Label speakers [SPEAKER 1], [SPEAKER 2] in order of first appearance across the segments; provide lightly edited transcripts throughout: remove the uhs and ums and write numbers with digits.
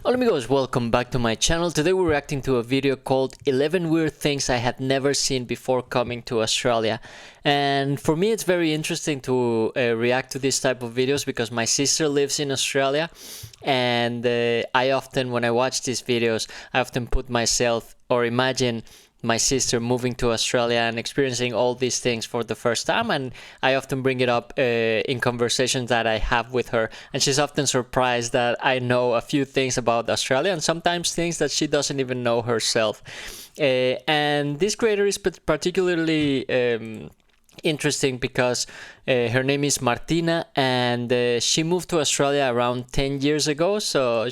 [SPEAKER 1] Hola amigos, welcome back to my channel. Today we're reacting to a video called 11 Weird Things I Had Never Seen Before Coming to Australia. And for me it's very interesting to react to this type of videos because my sister lives in Australia, and I often, when I watch these videos, I often put myself or imagine my sister moving to Australia and experiencing all these things for the first time, and I often bring it up in conversations that I have with her, and she's often surprised that I know a few things about Australia and sometimes things that she doesn't even know herself. And this creator is particularly interesting because her name is Martina, and she moved to Australia around 10 years ago. So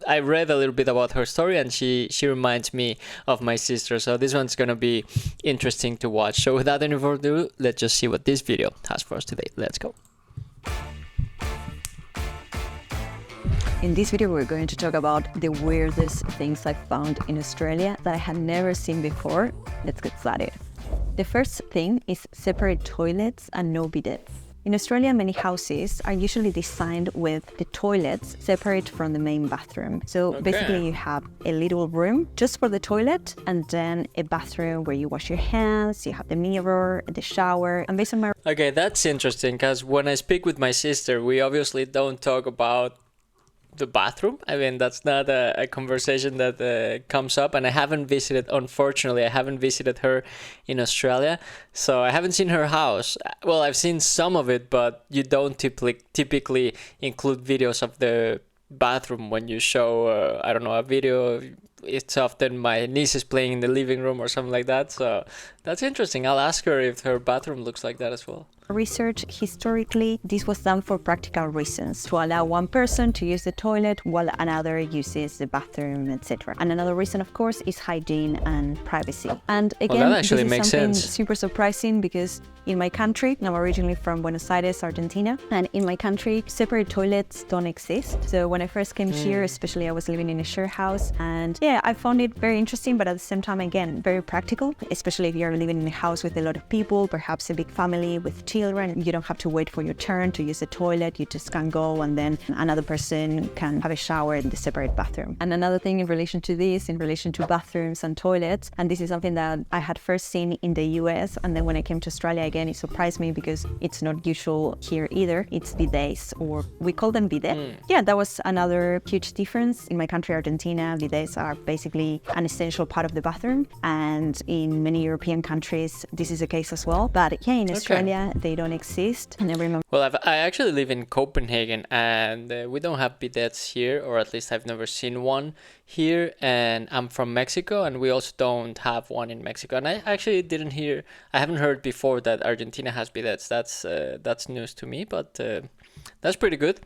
[SPEAKER 1] I read a little bit about her story, and she reminds me of my sister. So this one's gonna be interesting to watch. So without any further ado, let's just see what this video has for us today. Let's go.
[SPEAKER 2] In this video, we're going to talk about the weirdest things I found in Australia that I had never seen before. Let's get started. The first thing is separate toilets and no bidets. In Australia, many houses are usually designed with the toilets separate from the main bathroom. So basically you have a little room just for the toilet, and then a bathroom where you wash your hands, you have the mirror, the shower, and based on my...
[SPEAKER 1] Okay, that's interesting because when I speak with my sister, we obviously don't talk about the bathroom. I mean, that's not a conversation that comes up, and I haven't visited, unfortunately, I haven't visited her in Australia, so I haven't seen her house. Well, I've seen some of it, but you don't typically include videos of the bathroom when you show, I don't know, a video. It's often my niece is playing in the living room or something like that, so that's interesting. I'll ask her if her bathroom looks like that as well.
[SPEAKER 2] Research, historically, this was done for practical reasons, to allow one person to use the toilet while another uses the bathroom, etc. And another reason, of course, is hygiene and privacy. And again,
[SPEAKER 1] that actually
[SPEAKER 2] this is
[SPEAKER 1] makes
[SPEAKER 2] something
[SPEAKER 1] sense.
[SPEAKER 2] Super surprising because in my country, I'm originally from Buenos Aires, Argentina, and in my country, separate toilets don't exist. So when I first came here, especially, I was living in a share house, and yeah, I found it very interesting, but at the same time, again, very practical, especially if you're living in a house with a lot of people, perhaps a big family with children. You don't have to wait for your turn to use the toilet. You just can go, and then another person can have a shower in the separate bathroom. And another thing in relation to this, in relation to bathrooms and toilets, and this is something that I had first seen in the US, and then when I came to Australia, again, it surprised me because it's not usual here either. It's bidets, or we call them bidet. Yeah, that was another huge difference. In my country, Argentina, bidets are basically an essential part of the bathroom, and in many European countries, this is the case as well. But yeah, in Australia, they don't exist. And I remember.
[SPEAKER 1] Well, I actually live in Copenhagen, and we don't have bidets here, or at least I've never seen one here. And I'm from Mexico, and we also don't have one in Mexico. And I actually I haven't heard before that Argentina has bidets. That's news to me, but that's pretty good.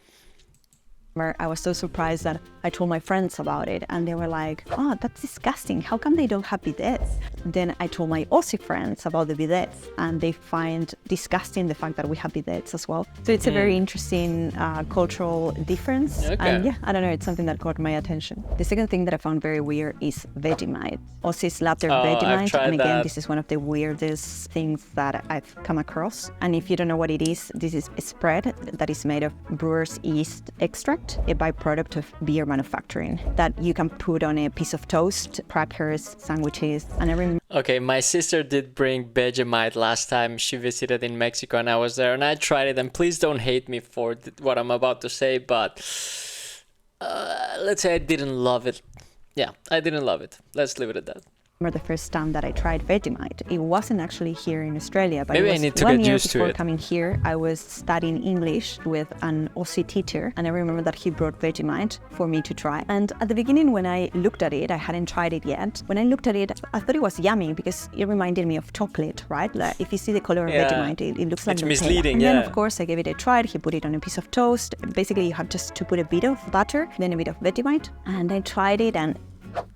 [SPEAKER 2] I was so surprised that I told my friends about it, and they were like, oh, that's disgusting. How come they don't have bidets? Then I told my Aussie friends about the bidets, and they find disgusting the fact that we have bidets as well. So it's a very interesting cultural difference. And yeah, I don't know, it's something that caught my attention. The second thing that I found very weird is Vegemite. Aussies love their Vegemite, and again, this is one of the weirdest things that I've come across. And if you don't know what it is, this is a spread that is made of brewer's yeast extract, a byproduct of beer manufacturing, that you can put on a piece of toast, crackers, sandwiches, and everything.
[SPEAKER 1] Okay, my sister did bring Vegemite last time she visited in Mexico, and I was there, and I tried it, and please don't hate me for what I'm about to say, but let's say I didn't love it. Yeah, I didn't love it. Let's leave it at that.
[SPEAKER 2] The first time that I tried Vegemite, it wasn't actually here in Australia, but
[SPEAKER 1] maybe
[SPEAKER 2] it was
[SPEAKER 1] I need to
[SPEAKER 2] 1
[SPEAKER 1] get
[SPEAKER 2] year
[SPEAKER 1] used to
[SPEAKER 2] before
[SPEAKER 1] it.
[SPEAKER 2] coming here. I was studying English with an Aussie teacher, and I remember that he brought Vegemite for me to try. And at the beginning, when I looked at it, I hadn't tried it yet. When I looked at it, I thought it was yummy because it reminded me of chocolate, right? Like if you see the color of Vegemite, it looks like
[SPEAKER 1] it's
[SPEAKER 2] Nutella.
[SPEAKER 1] misleading.
[SPEAKER 2] And then, of course, I gave it a try. He put it on a piece of toast. Basically, you have just to put a bit of butter, then a bit of Vegemite, and I tried it, and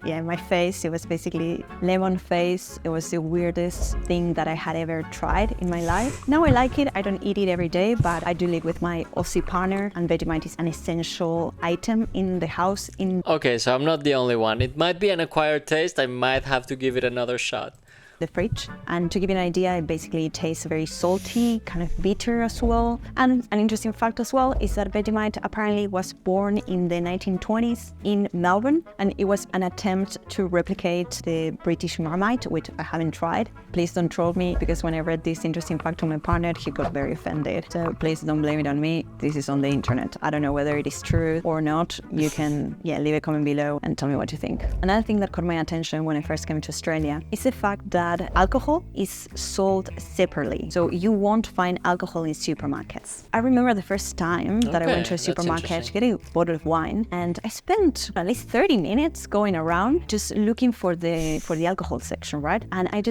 [SPEAKER 2] yeah, my face, it was basically lemon face. It was the weirdest thing that I had ever tried in my life. Now I like it. I don't eat it every day, but I do live with my Aussie partner, and Vegemite is an essential item in the house.
[SPEAKER 1] Okay, so I'm not the only one. It might be an acquired taste. I might have to give it another shot.
[SPEAKER 2] the fridge. And to give you an idea, it basically tastes very salty, kind of bitter as well. And an interesting fact as well is that Vegemite apparently was born in the 1920s in Melbourne, and it was an attempt to replicate the British Marmite, which I haven't tried. Please don't troll me, because when I read this interesting fact to my partner, he got very offended. So please don't blame it on me. This is on the internet. I don't know whether it is true or not. You can leave a comment below and tell me what you think. Another thing that caught my attention when I first came to Australia is the fact that alcohol is sold separately. So you won't find alcohol in supermarkets. I remember the first time that I went to a supermarket to get a bottle of wine, and I spent at least 30 minutes going around just looking for the alcohol section, right? And I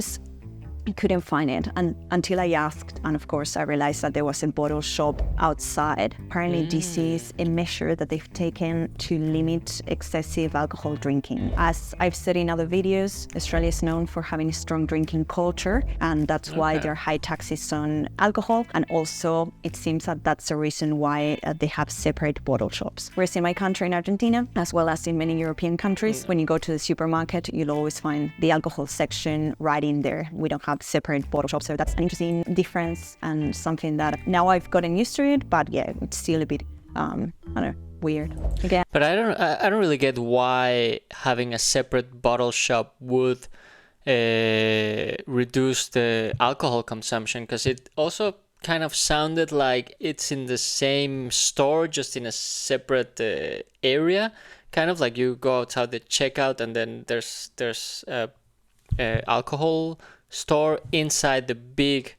[SPEAKER 2] couldn't find it, and until I asked, and of course I realized that there was a bottle shop outside. Apparently this is a measure that they've taken to limit excessive alcohol drinking. As I've said in other videos, Australia is known for having a strong drinking culture, and that's why there are high taxes on alcohol, and also it seems that that's the reason why they have separate bottle shops. Whereas in my country, in Argentina, as well as in many European countries, when you go to the supermarket, you'll always find the alcohol section right in there. We don't have separate bottle shops, so that's an interesting difference and something that now I've gotten used to it, but yeah, it's still a bit I don't know, weird again.
[SPEAKER 1] But I don't really get why having a separate bottle shop would reduce the alcohol consumption, because it also kind of sounded like it's in the same store, just in a separate area, kind of like you go outside the checkout and then there's alcohol store inside the big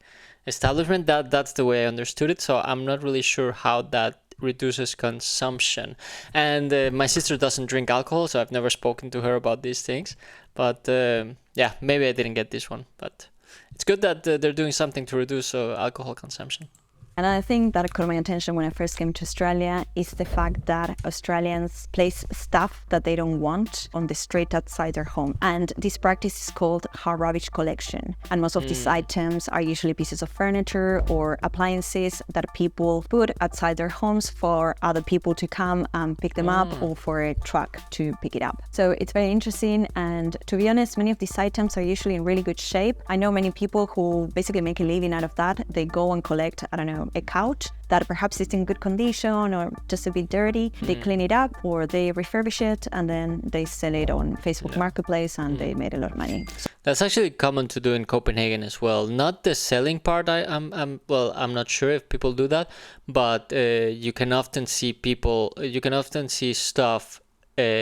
[SPEAKER 1] establishment. That's the way I understood it, so I'm not really sure how that reduces consumption. And my sister doesn't drink alcohol, so I've never spoken to her about these things, but yeah, maybe I didn't get this one, but it's good that they're doing something to reduce alcohol consumption.
[SPEAKER 2] Another thing that caught my attention when I first came to Australia is the fact that Australians place stuff that they don't want on the street outside their home. And this practice is called hard rubbish collection. And most of these items are usually pieces of furniture or appliances that people put outside their homes for other people to come and pick them up, or for a truck to pick it up. So it's very interesting. And to be honest, many of these items are usually in really good shape. I know many people who basically make a living out of that. They go and collect, I don't know, a couch that perhaps is in good condition or just a bit dirty. They clean it up or they refurbish it, and then they sell it on Facebook Marketplace, and they made a lot of money.
[SPEAKER 1] That's actually common to do in Copenhagen as well. Not the selling part. I'm not sure if people do that, but you can often see stuff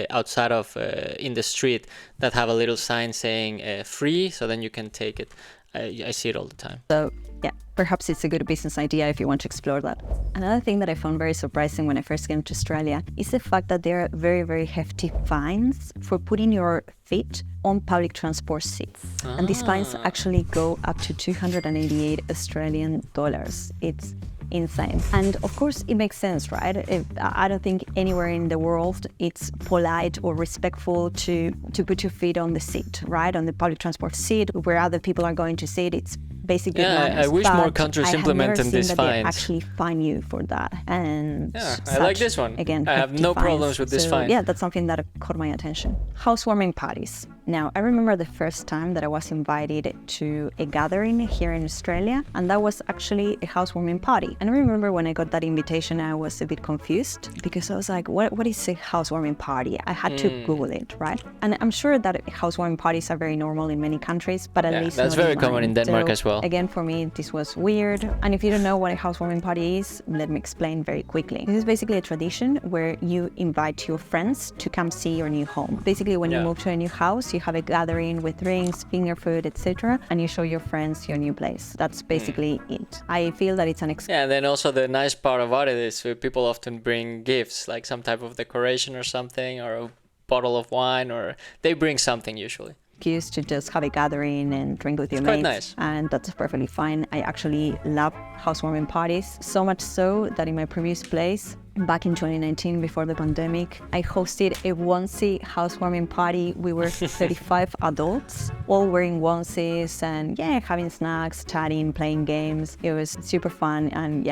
[SPEAKER 1] outside of in the street that have a little sign saying free, so then you can take it. I see it all the time.
[SPEAKER 2] So yeah, perhaps it's a good business idea if you want to explore that. Another thing that I found very surprising when I first came to Australia is the fact that there are very, very hefty fines for putting your feet on public transport seats. And these fines actually go up to 288 Australian dollars. It's insane. And of course it makes sense, right? I don't think anywhere in the world it's polite or respectful to put your feet on the seat, right? On the public transport seat where other people are going to sit. It's basic manners.
[SPEAKER 1] I wish more countries implemented these fines.
[SPEAKER 2] They actually fine you for that. And
[SPEAKER 1] I like this one.
[SPEAKER 2] Again,
[SPEAKER 1] I have no problems with this fine.
[SPEAKER 2] Yeah, that's something that caught my attention. Housewarming parties. Now, I remember the first time that I was invited to a gathering here in Australia, and that was actually a housewarming party. And I remember when I got that invitation, I was a bit confused because I was like, what is a housewarming party? I had to Google it, right? And I'm sure that housewarming parties are very normal in many countries, but at least
[SPEAKER 1] that's very common in Denmark as well.
[SPEAKER 2] Again, for me, this was weird. And if you don't know what a housewarming party is, let me explain very quickly. This is basically a tradition where you invite your friends to come see your new home. Basically, when you move to a new house, you have a gathering with drinks, finger food, etc., and you show your friends your new place. That's basically it. I feel that it's an
[SPEAKER 1] and then also the nice part about it is people often bring gifts, like some type of decoration or something, or a bottle of wine, or they bring something usually.
[SPEAKER 2] Excuse to just have a gathering and drink with your
[SPEAKER 1] mates.
[SPEAKER 2] Quite
[SPEAKER 1] nice.
[SPEAKER 2] And that's perfectly fine. I actually love housewarming parties, so much so that in my previous place, back in 2019 before the pandemic. I hosted a onesie housewarming party. We were 35 adults, all wearing onesies and having snacks, chatting, playing games. It was super fun, and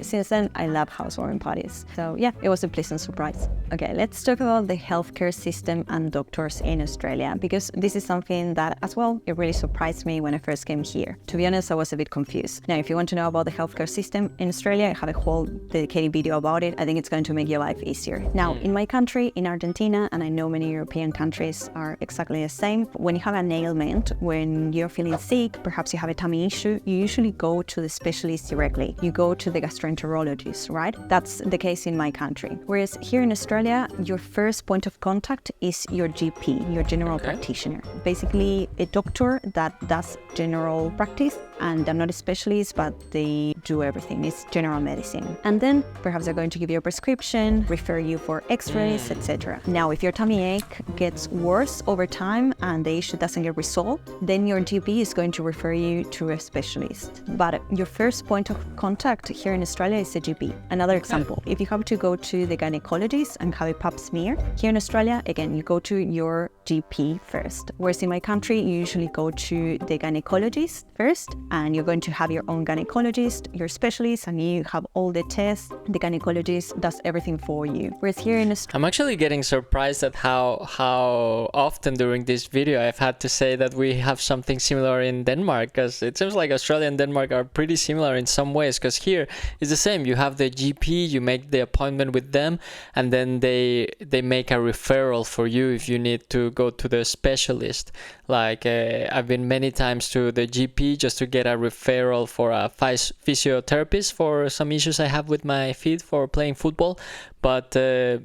[SPEAKER 2] since then I love housewarming parties. So it was a pleasant surprise. Okay, let's talk about the healthcare system and doctors in Australia, because this is something that as well, it really surprised me when I first came here. To be honest, I was a bit confused. Now, if you want to know about the healthcare system in Australia, I have a whole dedicated video about it. I think it's going to make your life easier. Now, in my country, in Argentina, and I know many European countries are exactly the same, when you have an ailment, when you're feeling sick, perhaps you have a tummy issue, you usually go to the specialist directly. You go to the gastroenterologist, right? That's the case in my country. Whereas here in Australia, your first point of contact is your GP, your general practitioner. Basically, a doctor that does general practice, and they're not a specialist, but they do everything. It's general medicine. And then perhaps they're going to give you a prescription, refer you for x-rays, etc. Now, if your tummy ache gets worse over time and the issue doesn't get resolved, then your GP is going to refer you to a specialist. But your first point of contact here in Australia is a GP. Another example, if you have to go to the gynecologist and have a pap smear, here in Australia, again, you go to your GP first. Whereas in my country, you usually go to the gynecologist first, and you're going to have your own gynecologist, your specialist, and you have all the tests. The gynecologist does everything for you. Whereas here in Australia,
[SPEAKER 1] I'm actually getting surprised at how often during this video I've had to say that we have something similar in Denmark, because it seems like Australia and Denmark are pretty similar in some ways, because here it's the same. You have the GP, you make the appointment with them, and then they make a referral for you if you need to go to the specialist. Like I've been many times to the GP just to get a referral for a physiotherapist for some issues I have with my feet for playing football. But it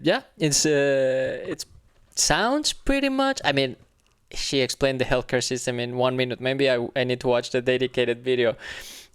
[SPEAKER 1] sounds pretty much, I mean, she explained the healthcare system in 1 minute. Maybe I need to watch the dedicated video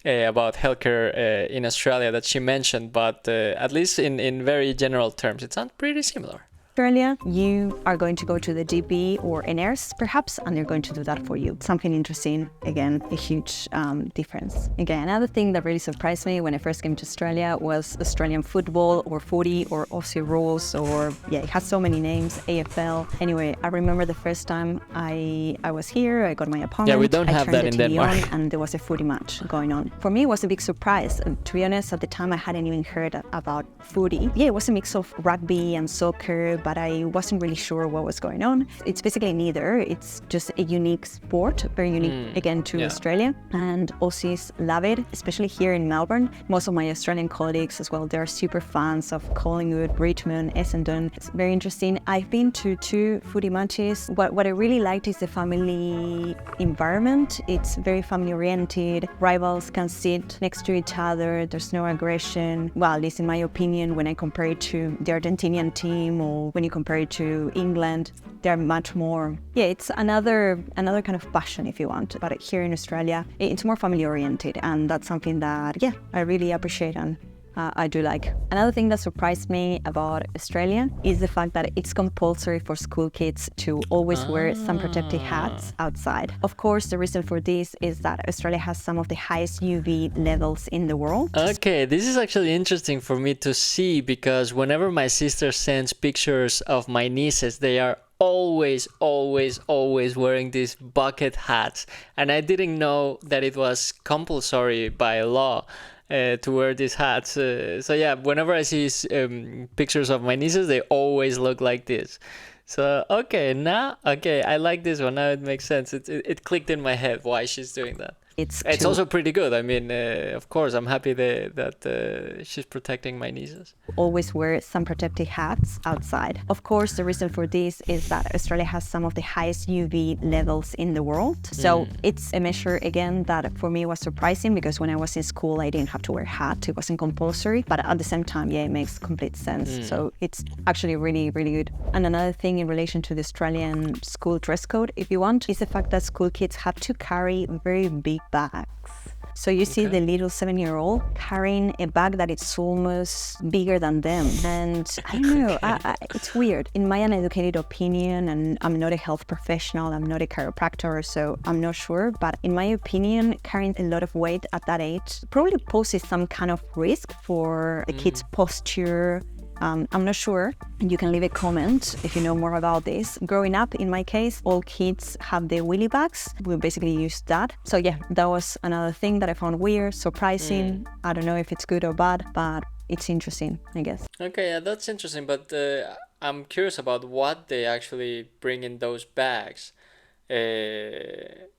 [SPEAKER 1] about healthcare in Australia that she mentioned, but at least in very general terms, it sounds pretty similar.
[SPEAKER 2] Australia, you are going to go to the GP or a nurse perhaps, and they're going to do that for you. Something interesting, again, a huge difference. Again, another thing that really surprised me when I first came to Australia was Australian football or footy or Aussie rules, or it has so many names, AFL. Anyway, I remember the first time I was here, I got my apartment.
[SPEAKER 1] Yeah, we don't have that in Denmark.
[SPEAKER 2] And there was a footy match going on. For me, it was a big surprise. And to be honest, at the time, I hadn't even heard about footy. Yeah, it was a mix of rugby and soccer, but I wasn't really sure what was going on. It's basically neither. It's just a unique sport, very unique, again, to Australia. And Aussies love it, especially here in Melbourne. Most of my Australian colleagues as well, they're super fans of Collingwood, Richmond, Essendon. It's very interesting. I've been to 2 footy matches. What I really liked is the family environment. It's very family-oriented. Rivals can sit next to each other. There's no aggression. Well, at least in my opinion, when I compare it to the Argentinian team or when you compare it to England, they're much more, it's another kind of passion if you want. But here in Australia, it's more family oriented, and that's something that, I really appreciate and I do like. Another thing that surprised me about Australia is the fact that it's compulsory for school kids to always wear sun protective hats outside. Of course, the reason for this is that Australia has some of the highest UV levels in the world.
[SPEAKER 1] Okay, this is actually interesting for me to see, because whenever my sister sends pictures of my nieces, they are always wearing these bucket hats. And I didn't know that it was compulsory by law to wear these hats. Whenever I see pictures of my nieces, they always look like this. So, I like this one. Now it makes sense. It clicked in my head why she's doing that. It's also pretty good. I mean, of course, I'm happy that she's protecting my nieces.
[SPEAKER 2] Always wear sun protective hats outside. Of course, the reason for this is that Australia has some of the highest UV levels in the world. So it's a measure, again, that for me was surprising, because when I was in school, I didn't have to wear a hat. It wasn't compulsory. But at the same time, it makes complete sense. So it's actually really, really good. And another thing in relation to the Australian school dress code, if you want, is the fact that school kids have to carry very big bags. So you see the little 7-year-old carrying a bag that it's almost bigger than them. And I don't know, it's weird. In my uneducated opinion, and I'm not a health professional, I'm not a chiropractor, so I'm not sure. But in my opinion, carrying a lot of weight at that age probably poses some kind of risk for the kid's posture, I'm not sure. You can leave a comment if you know more about this. Growing up, in my case, all kids have the wheelie bags. We basically use that. So yeah, that was another thing that I found weird, surprising. I don't know if it's good or bad, but it's interesting, I guess.
[SPEAKER 1] Okay, yeah, that's interesting, but I'm curious about what they actually bring in those bags. And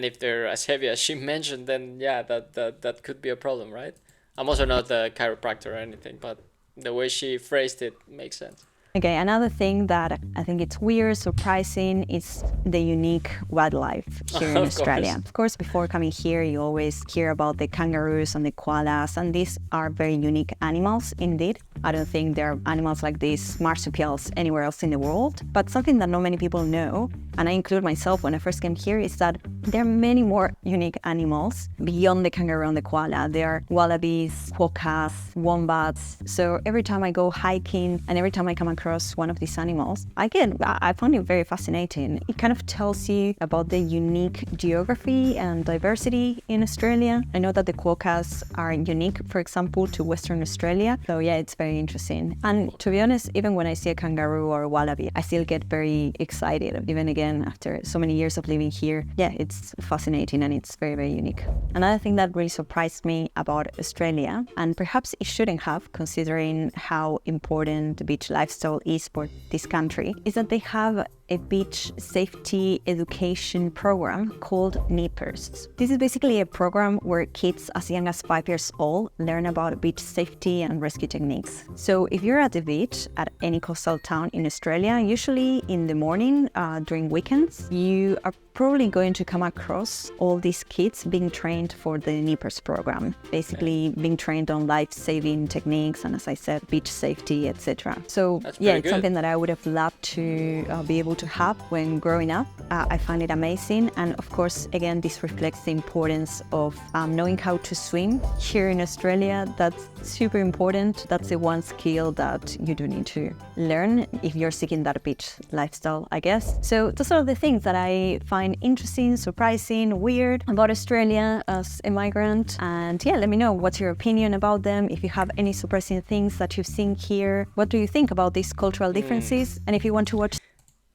[SPEAKER 1] if they're as heavy as she mentioned, then yeah, that could be a problem, right? I'm also not a chiropractor or anything, but the way she phrased it makes sense.
[SPEAKER 2] Okay, another thing that I think it's weird, surprising, is the unique wildlife here in
[SPEAKER 1] Of
[SPEAKER 2] Australia.
[SPEAKER 1] course.
[SPEAKER 2] Of course, before coming here, you always hear about the kangaroos and the koalas, and these are very unique animals indeed. I don't think there are animals like these marsupials anywhere else in the world. But something that not many people know, and I include myself when I first came here, is that there are many more unique animals beyond the kangaroo and the koala. There are wallabies, quokkas, wombats. So every time I go hiking and every time I come across one of these animals, I find it very fascinating. It kind of tells you about the unique geography and diversity in Australia. I know that the quokkas are unique, for example, to Western Australia. So yeah, it's very interesting. And to be honest, even when I see a kangaroo or a wallaby, I still get very excited. Even again, after so many years of living here, yeah, it's fascinating and it's very, very unique. Another thing that really surprised me about Australia, and perhaps it shouldn't have, considering how important the beach lifestyle is for this country, is that they have a beach safety education program called NEPERS. This is basically a program where kids as young as 5 years old learn about beach safety and rescue techniques. So if you're at the beach at any coastal town in Australia, usually in the morning during weekends, you are probably going to come across all these kids being trained for the NEPERS program, basically being trained on life-saving techniques and, as I said, beach safety, etc. So yeah, it's something that I would have loved to be able to have when growing up. I find it amazing, and of course, again, this reflects the importance of knowing how to swim here in Australia. That's super important. That's the one skill that you do need to learn if you're seeking that beach lifestyle, I guess. So those are the things that I find interesting, surprising, weird about Australia as a migrant. And yeah, let me know what's your opinion about them. If you have any surprising things that you've seen here, what do you think about these cultural differences? And if you want to watch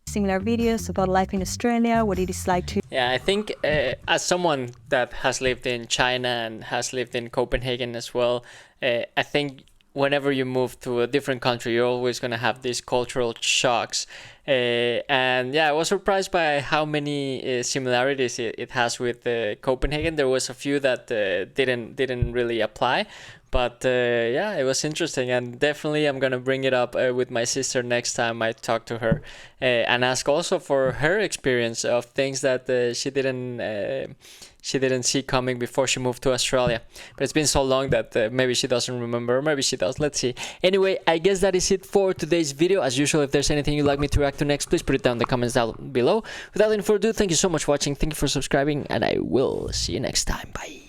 [SPEAKER 2] similar videos about life in Australia, what it is like to...
[SPEAKER 1] Yeah, I think as someone that has lived in China and has lived in Copenhagen as well, I think whenever you move to a different country, you're always going to have these cultural shocks. And yeah, I was surprised by how many similarities it has with Copenhagen. There was a few that didn't really apply. But yeah, it was interesting, and definitely I'm gonna bring it up with my sister next time I talk to her, and ask also for her experience of things that she didn't see coming before she moved to Australia. But it's been so long that maybe she doesn't remember, or maybe she does. Let's see. Anyway, I guess that is it for today's video. As usual, if there's anything you'd like me to react to next, please put it down in the comments down below. Without any further ado, thank you so much for watching. Thank you for subscribing, and I will see you next time. Bye.